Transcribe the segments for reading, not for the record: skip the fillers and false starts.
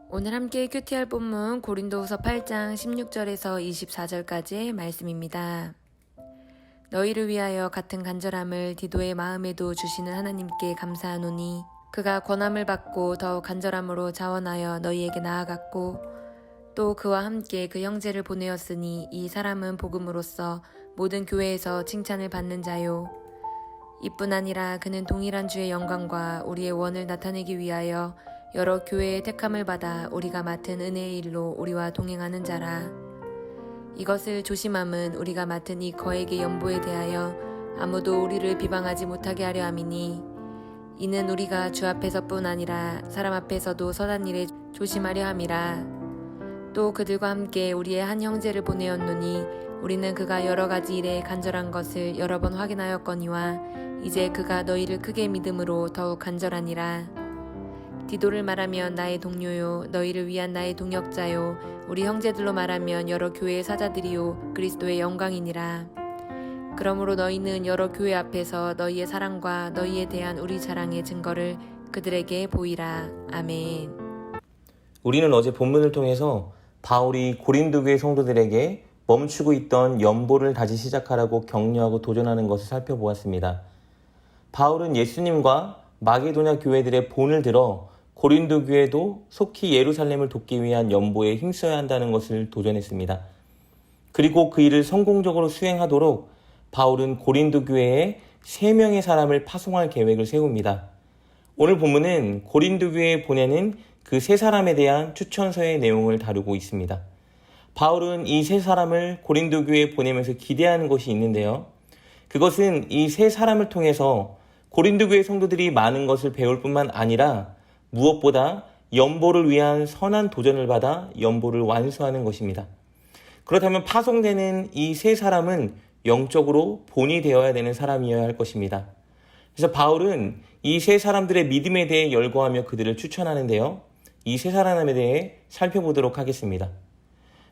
오늘 함께 큐티할 본문 고린도후서 8장 16절에서 24절까지의 말씀입니다. 너희를 위하여 같은 간절함을 디도의 마음에도 주시는 하나님께 감사하노니 그가 권함을 받고 더욱 간절함으로 자원하여 너희에게 나아갔고 또 그와 함께 그 형제를 보내었으니 이 사람은 복음으로써 모든 교회에서 칭찬을 받는 자요. 이뿐 아니라 그는 동일한 주의 영광과 우리의 원을 나타내기 위하여 여러 교회의 택함을 받아 우리가 맡은 은혜의 일로 우리와 동행하는 자라. 이것을 조심함은 우리가 맡은 이 거액의 연보에 대하여 아무도 우리를 비방하지 못하게 하려 함이니 이는 우리가 주 앞에서뿐 아니라 사람 앞에서도 선한 일에 조심하려 함이라. 또 그들과 함께 우리의 한 형제를 보내었노니 우리는 그가 여러 가지 일에 간절한 것을 여러 번 확인하였거니와 이제 그가 너희를 크게 믿음으로 더욱 간절하니라. 디도를 말하면 나의 동료요 너희를 위한 나의 동역자요 우리 형제들로 말하면 여러 교회의 사자들이요 그리스도의 영광이니라. 그러므로 너희는 여러 교회 앞에서 너희의 사랑과 너희에 대한 우리 자랑의 증거를 그들에게 보이라. 아멘. 우리는 어제 본문을 통해서 바울이 고린도 교회 성도들에게 멈추고 있던 연보를 다시 시작하라고 격려하고 도전하는 것을 살펴보았습니다. 바울은 예수님과 마게도냐 교회들의 본을 들어 고린도 교회도 속히 예루살렘을 돕기 위한 연보에 힘써야 한다는 것을 도전했습니다. 그리고 그 일을 성공적으로 수행하도록 바울은 고린도 교회에 3명의 사람을 파송할 계획을 세웁니다. 오늘 본문은 고린도 교회에 보내는 그 3사람에 대한 추천서의 내용을 다루고 있습니다. 바울은 이 3사람을 고린도 교회에 보내면서 기대하는 것이 있는데요. 그것은 이 3사람을 통해서 고린도 교회 성도들이 많은 것을 배울 뿐만 아니라 무엇보다 연보를 위한 선한 도전을 받아 연보를 완수하는 것입니다. 그렇다면 파송되는 이 3사람은 영적으로 본이 되어야 되는 사람이어야 할 것입니다. 그래서 바울은 이 3사람들의 믿음에 대해 열거하며 그들을 추천하는데요. 이 3사람에 대해 살펴보도록 하겠습니다.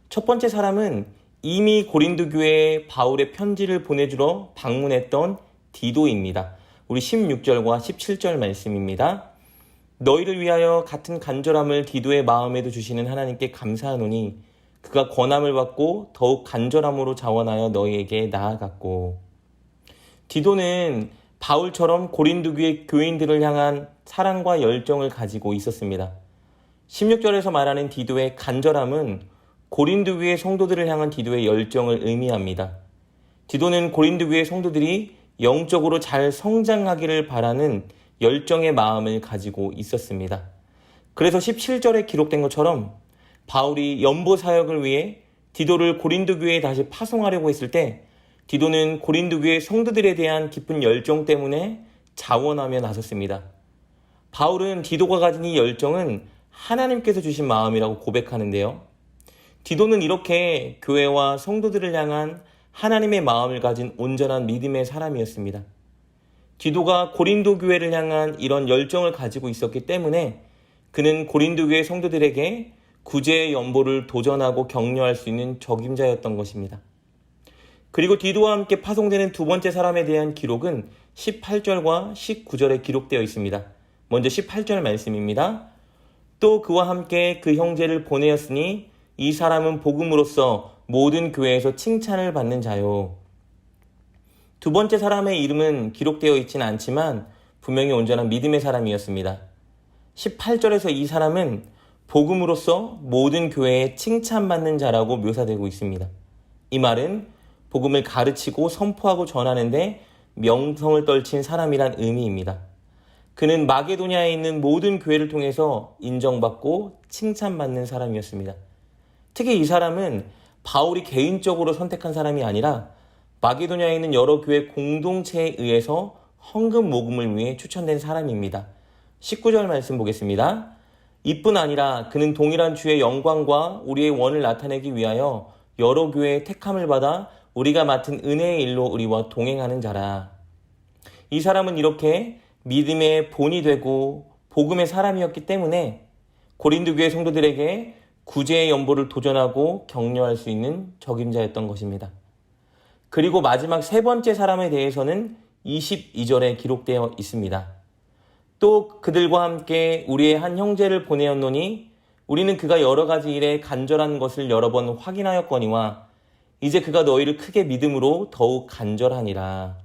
첫 번째 사람은 이미 고린도 교회에 바울의 편지를 보내주러 방문했던 디도입니다. 우리 16절과 17절 말씀입니다. 너희를 위하여 같은 간절함을 디도의 마음에도 주시는 하나님께 감사하노니 그가 권함을 받고 더욱 간절함으로 자원하여 너희에게 나아갔고. 디도는 바울처럼 고린도 교회 교인들을 향한 사랑과 열정을 가지고 있었습니다. 16절에서 말하는 디도의 간절함은 고린도 교회 성도들을 향한 디도의 열정을 의미합니다. 디도는 고린도 교회 성도들이 영적으로 잘 성장하기를 바라는 열정의 마음을 가지고 있었습니다. 그래서 17절에 기록된 것처럼 바울이 연보 사역을 위해 디도를 고린도 교회에 다시 파송하려고 했을 때 디도는 고린도 교회 성도들에 대한 깊은 열정 때문에 자원하며 나섰습니다. 바울은 디도가 가진 이 열정은 하나님께서 주신 마음이라고 고백하는데요. 디도는 이렇게 교회와 성도들을 향한 하나님의 마음을 가진 온전한 믿음의 사람이었습니다. 디도가 고린도 교회를 향한 이런 열정을 가지고 있었기 때문에 그는 고린도 교회 성도들에게 구제의 연보를 도전하고 격려할 수 있는 적임자였던 것입니다. 그리고 디도와 함께 파송되는 두 번째 사람에 대한 기록은 18절과 19절에 기록되어 있습니다. 먼저 18절 말씀입니다. 또 그와 함께 그 형제를 보내었으니 이 사람은 복음으로써 모든 교회에서 칭찬을 받는 자요. 두 번째 사람의 이름은 기록되어 있지는 않지만 분명히 온전한 믿음의 사람이었습니다. 18절에서 이 사람은 복음으로써 모든 교회에 칭찬받는 자라고 묘사되고 있습니다. 이 말은 복음을 가르치고 선포하고 전하는데 명성을 떨친 사람이란 의미입니다. 그는 마게도냐에 있는 모든 교회를 통해서 인정받고 칭찬받는 사람이었습니다. 특히 이 사람은 바울이 개인적으로 선택한 사람이 아니라 마게도냐에 있는 여러 교회 공동체에 의해서 헌금 모금을 위해 추천된 사람입니다. 19절 말씀 보겠습니다. 이뿐 아니라 그는 동일한 주의 영광과 우리의 원을 나타내기 위하여 여러 교회의 택함을 받아 우리가 맡은 은혜의 일로 우리와 동행하는 자라. 이 사람은 이렇게 믿음의 본이 되고 복음의 사람이었기 때문에 고린도 교회 성도들에게 구제의 연보를 도전하고 격려할 수 있는 적임자였던 것입니다. 그리고 마지막 세 번째 사람에 대해서는 22절에 기록되어 있습니다. 또 그들과 함께 우리의 한 형제를 보내었노니 우리는 그가 여러 가지 일에 간절한 것을 여러 번 확인하였거니와 이제 그가 너희를 크게 믿음으로 더욱 간절하니라.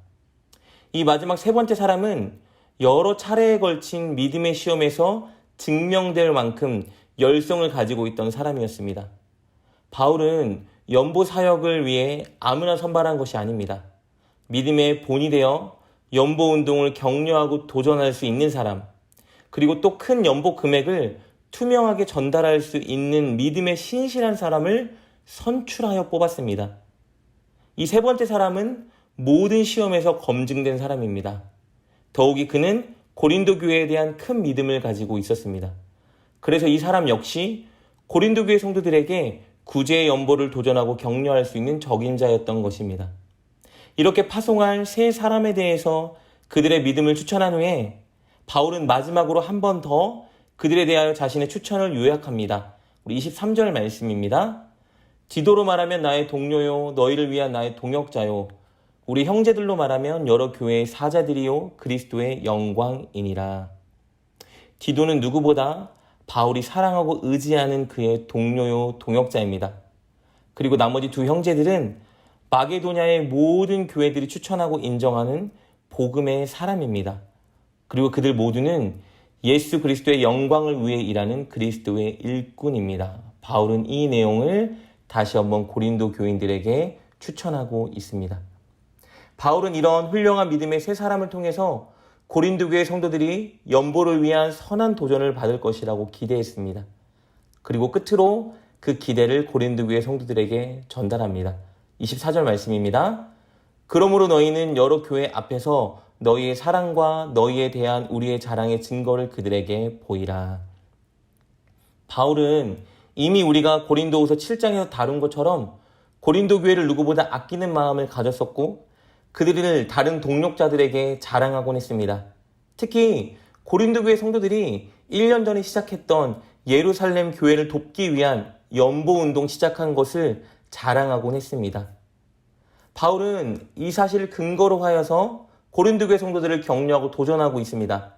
이 마지막 세 번째 사람은 여러 차례에 걸친 믿음의 시험에서 증명될 만큼 열성을 가지고 있던 사람이었습니다. 바울은 연보 사역을 위해 아무나 선발한 것이 아닙니다. 믿음의 본이 되어 연보 운동을 격려하고 도전할 수 있는 사람, 그리고 또 큰 연보 금액을 투명하게 전달할 수 있는 믿음의 신실한 사람을 선출하여 뽑았습니다. 이 세 번째 사람은 모든 시험에서 검증된 사람입니다. 더욱이 그는 고린도 교회에 대한 큰 믿음을 가지고 있었습니다. 그래서 이 사람 역시 고린도 교회 성도들에게 구제의 연보를 도전하고 격려할 수 있는 적임자였던 것입니다. 이렇게 파송할 세 사람에 대해서 그들의 믿음을 추천한 후에 바울은 마지막으로 한 번 더 그들에 대하여 자신의 추천을 요약합니다. 우리 23절 말씀입니다. 디도로 말하면 나의 동료요, 너희를 위한 나의 동역자요, 우리 형제들로 말하면 여러 교회의 사자들이요 그리스도의 영광이니라. 디도는 누구보다 바울이 사랑하고 의지하는 그의 동료요 동역자입니다. 그리고 나머지 두 형제들은 마게도냐의 모든 교회들이 추천하고 인정하는 복음의 사람입니다. 그리고 그들 모두는 예수 그리스도의 영광을 위해 일하는 그리스도의 일꾼입니다. 바울은 이 내용을 다시 한번 고린도 교인들에게 추천하고 있습니다. 바울은 이런 훌륭한 믿음의 세 사람을 통해서 고린도 교회 성도들이 연보를 위한 선한 도전을 받을 것이라고 기대했습니다. 그리고 끝으로 그 기대를 고린도 교회 성도들에게 전달합니다. 24절 말씀입니다. 그러므로 너희는 여러 교회 앞에서 너희의 사랑과 너희에 대한 우리의 자랑의 증거를 그들에게 보이라. 바울은 이미 우리가 고린도후서 7장에서 다룬 것처럼 고린도 교회를 누구보다 아끼는 마음을 가졌었고 그들을 다른 동력자들에게 자랑하곤 했습니다. 특히 고린도 교회 성도들이 1년 전에 시작했던 예루살렘 교회를 돕기 위한 연보운동 시작한 것을 자랑하곤 했습니다. 바울은 이 사실을 근거로 하여서 고린도 교회 성도들을 격려하고 도전하고 있습니다.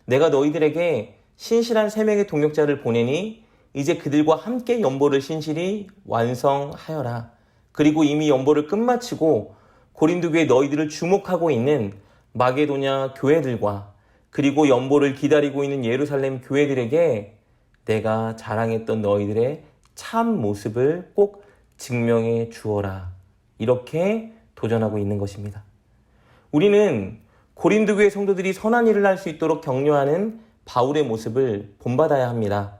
내가 너희들에게 신실한 3명의 동역자를 보내니 이제 그들과 함께 연보를 신실히 완성하여라. 그리고 이미 연보를 끝마치고 고린도 교회 너희들을 주목하고 있는 마게도냐 교회들과 그리고 연보를 기다리고 있는 예루살렘 교회들에게 내가 자랑했던 너희들의 참 모습을 꼭 증명해 주어라. 이렇게 도전하고 있는 것입니다. 우리는 고린도 교회 성도들이 선한 일을 할 수 있도록 격려하는 바울의 모습을 본받아야 합니다.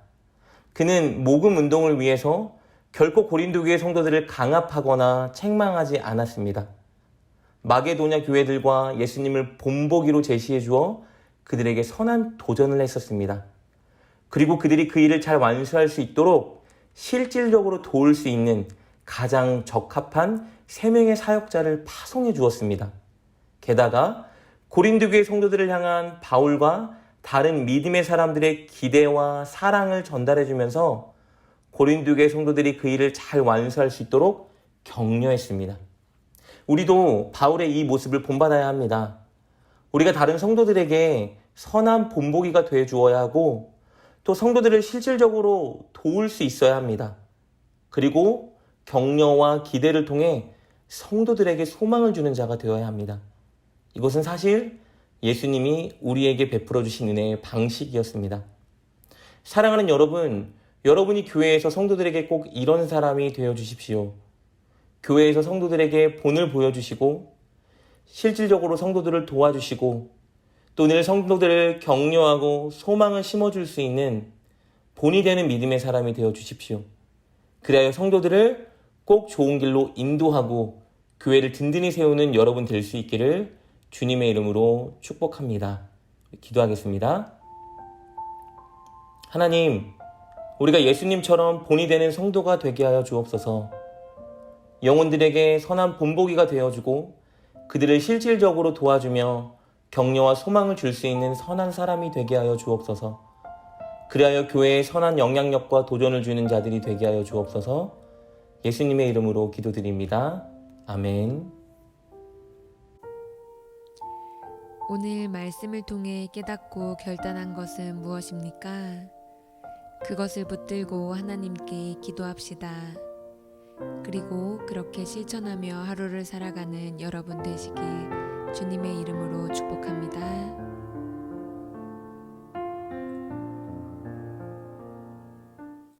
그는 모금 운동을 위해서 결코 고린도 교회 성도들을 강압하거나 책망하지 않았습니다. 마게도냐 교회들과 예수님을 본보기로 제시해 주어 그들에게 선한 도전을 했었습니다. 그리고 그들이 그 일을 잘 완수할 수 있도록 실질적으로 도울 수 있는 가장 적합한 3명의 사역자를 파송해 주었습니다. 게다가 고린도 교회 성도들을 향한 바울과 다른 믿음의 사람들의 기대와 사랑을 전달해 주면서 고린도 교회 성도들이 그 일을 잘 완수할 수 있도록 격려했습니다. 우리도 바울의 이 모습을 본받아야 합니다. 우리가 다른 성도들에게 선한 본보기가 되어 주어야 하고 또 성도들을 실질적으로 도울 수 있어야 합니다. 그리고 격려와 기대를 통해 성도들에게 소망을 주는 자가 되어야 합니다. 이것은 사실 예수님이 우리에게 베풀어 주신 은혜의 방식이었습니다. 사랑하는 여러분, 여러분이 교회에서 성도들에게 꼭 이런 사람이 되어 주십시오. 교회에서 성도들에게 본을 보여주시고 실질적으로 성도들을 도와주시고 또 늘 성도들을 격려하고 소망을 심어줄 수 있는 본이 되는 믿음의 사람이 되어 주십시오. 그래야 성도들을 꼭 좋은 길로 인도하고 교회를 든든히 세우는 여러분 될 수 있기를 주님의 이름으로 축복합니다. 기도하겠습니다. 하나님, 우리가 예수님처럼 본이 되는 성도가 되게 하여 주옵소서. 영혼들에게 선한 본보기가 되어주고 그들을 실질적으로 도와주며 격려와 소망을 줄 수 있는 선한 사람이 되게 하여 주옵소서. 그리하여 교회에 선한 영향력과 도전을 주는 자들이 되게 하여 주옵소서. 예수님의 이름으로 기도드립니다. 아멘. 오늘 말씀을 통해 깨닫고 결단한 것은 무엇입니까? 그것을 붙들고 하나님께 기도합시다. 그리고 그렇게 실천하며 하루를 살아가는 여러분 되시길 주님의 이름으로 축복합니다.